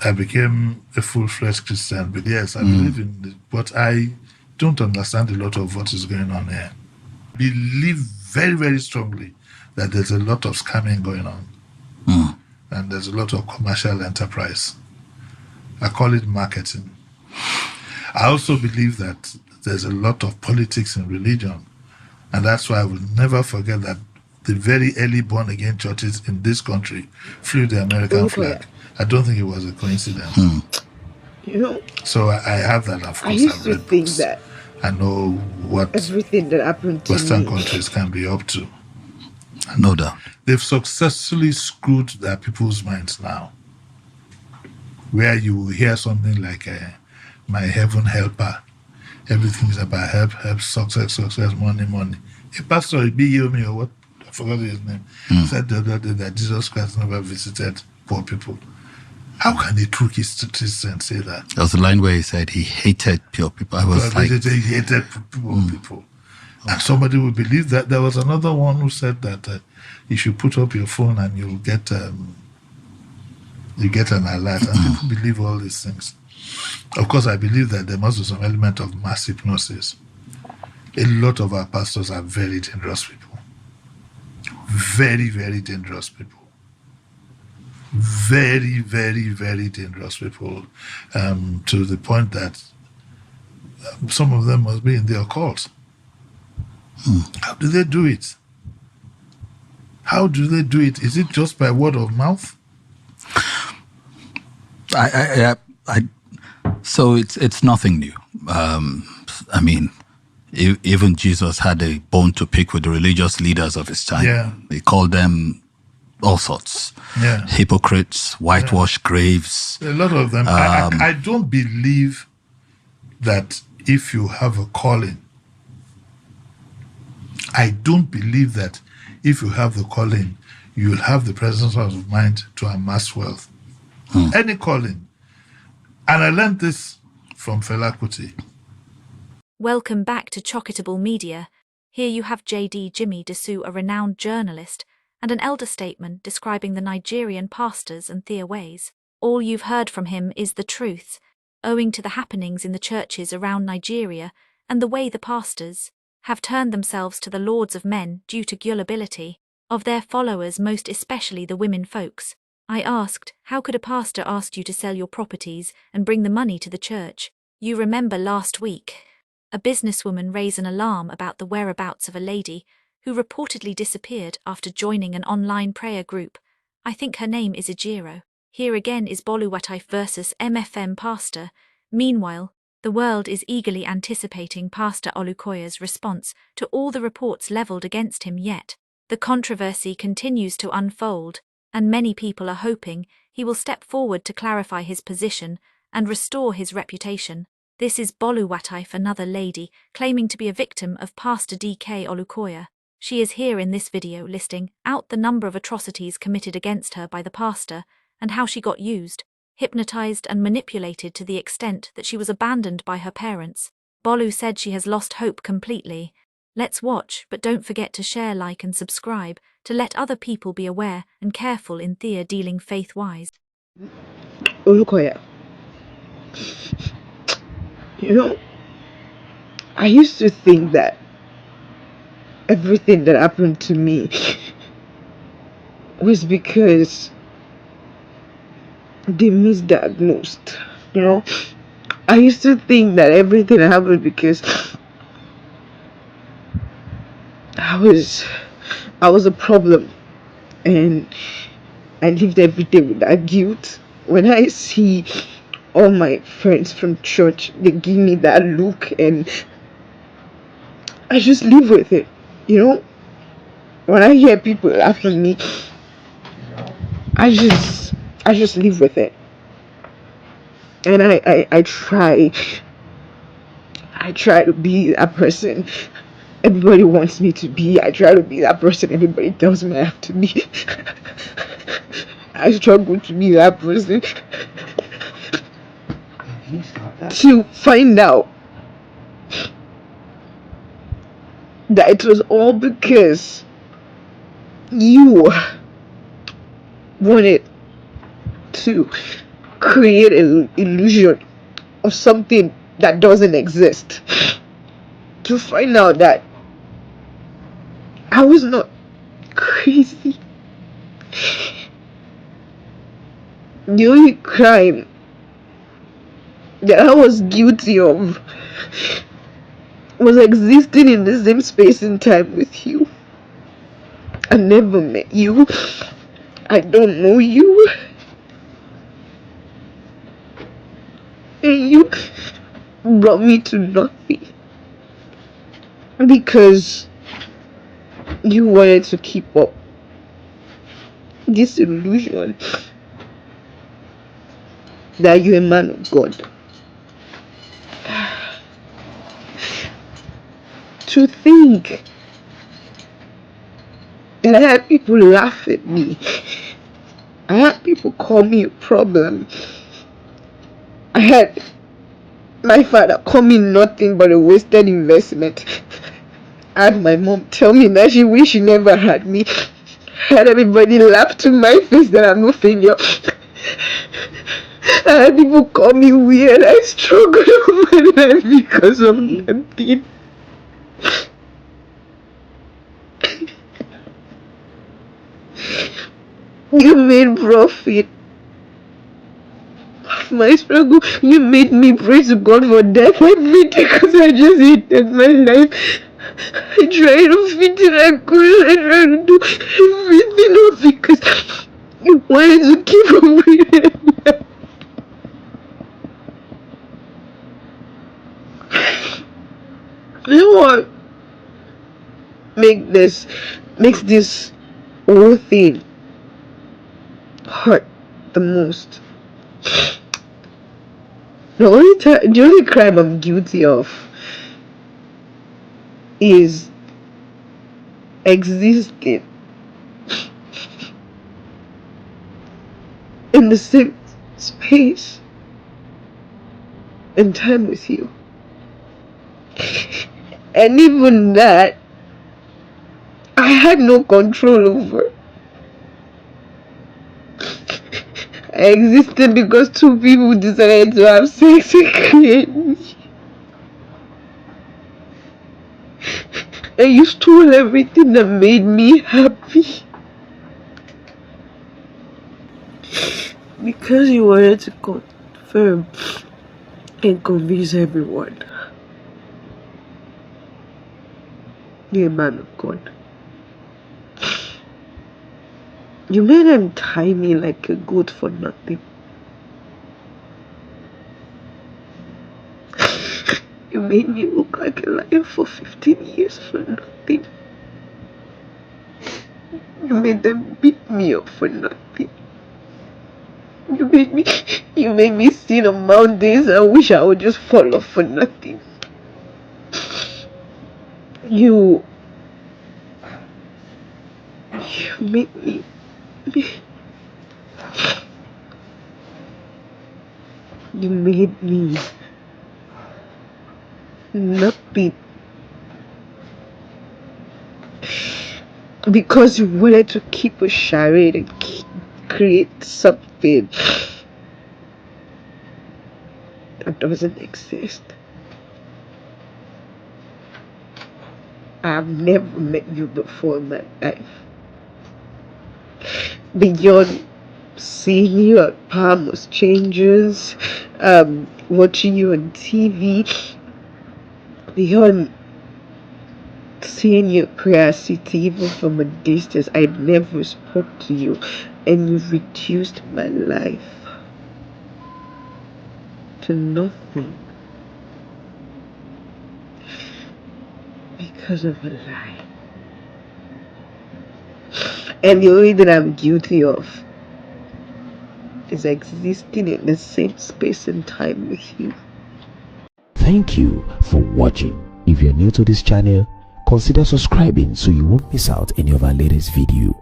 I became a full-fledged Christian. But yes, I believe in it, but I don't understand a lot of what is going on here. Believe very, very strongly that there's a lot of scamming going on. And there's a lot of commercial enterprise. I call it marketing. I also believe that there's a lot of politics in religion. And that's why I will never forget that the very early born-again churches in this country flew the American flag. I don't think it was a coincidence. You know, so I have that, of course. I used to think that I know what everything that happened to Western me countries can be up to. No doubt. They've successfully screwed their people's minds now, where you hear something like my heaven helper. Everything is about help, success, money. A pastor, Yomi, or what, I forgot his name, said that Jesus Christ never visited poor people. How can a true Christian say that? There was a line where he said he hated poor people. I was like... He hated poor people. And somebody would believe that. There was another one who said that you should put up your phone and you'll get an alert. And people believe all these things. Of course, I believe that there must be some element of mass hypnosis. A lot of our pastors are very dangerous people. Very, very dangerous people. Very, very, very dangerous people. To the point that some of them must be in the occult. How do they do it? How do they do it? Is it just by word of mouth? So it's nothing new. I mean, even Jesus had a bone to pick with the religious leaders of his time. Yeah. He called them all sorts. Yeah. Hypocrites, whitewashed graves. A lot of them. I don't believe that if you have a calling, I don't believe that if you have the calling, you'll have the presence of mind to amass wealth. Any calling. And I learned this from Fela Kuti. Welcome back to Chokitable Media. Here you have JD Jimmy Disu, a renowned journalist, and an elder statesman describing the Nigerian pastors and thier ways. All you've heard from him is the truth, owing to the happenings in the churches around Nigeria and the way the pastors have turned themselves to the lords of men due to gulibility of their followers, most especially the women folks. I asked, how could a pastor ask you to sell your properties and bring the money to the church? You remember last week, a businesswoman raised an alarm about the whereabouts of a lady who reportedly disappeared after joining an online prayer group. I think her name is Ejiro. Here again is Boluwatife versus MFM Pastor. Meanwhile, the world is eagerly anticipating Pastor Olukoya's response to all the reports leveled against him, yet the controversy continues to unfold, and many people are hoping he will step forward to clarify his position and restore his reputation. This is Boluwatife, another lady claiming to be a victim of Pastor DK Olukoya. She is here in this video listing out the number of atrocities committed against her by the pastor and how she got used, hypnotized and manipulated to the extent that she was abandoned by her parents. Bolu said she has lost hope completely. Let's watch, but don't forget to share, like and subscribe to let other people be aware and careful in thier dealing faith-wise. Olukoya, you know, I used to think that everything that happened to me was because they misdiagnosed. You know, I used to think that everything happened because I was a problem, and I lived every day with that guilt. When I see all my friends from church, they give me that look, and I just live with it. You know, when I hear people laugh at me, I just live with it. And I try to be that person everybody wants me to be. I try to be that person everybody tells me I have to be. I struggle to be that person. To find out that it was all because you wanted to create an illusion of something that doesn't exist, to find out that I was not crazy. The only crime that I was guilty of was existing in the same space and time with you. I never met you. I don't know you. And you brought me to nothing because you wanted to keep up this illusion that you're a man of God. To think that I had people laugh at me, I had people call me a problem, I had my father call me nothing but a wasted investment, I had my mom tell me that she wished she never had me, I had everybody laugh to my face that I'm no failure, I had people call me weird. I struggled all my life because of nothing. You made profit of my struggle. You made me pray to God for death every day because I just hated my life. I tried to fit in, I couldn't. I tried to do everything else because you wanted to keep on breathing. You know what makes this whole thing hurt the most? The only crime I'm guilty of is existing in the same space and time with you. And even that, I had no control over. I existed because two people decided to have sex and create me. And you stole everything that made me happy. Because you wanted to confirm and convince everyone you're a man of God. You made them tie me like a goat for nothing. You made me look like a lion for 15 years for nothing. You made them beat me up for nothing. You made me sit on mountains and wish I would just fall off for nothing. You made me nothing because you wanted to keep a charade and create something that doesn't exist. I've never met you before in my life. Beyond seeing you at Palmer's Changes, watching you on TV, beyond seeing you at Prayer City, even from a distance, I never spoke to you, and you've reduced my life to nothing because of a lie. And the only thing I'm guilty of is existing in the same space and time with you. Thank you for watching. If you're new to this channel, consider subscribing so you won't miss out any of our latest video.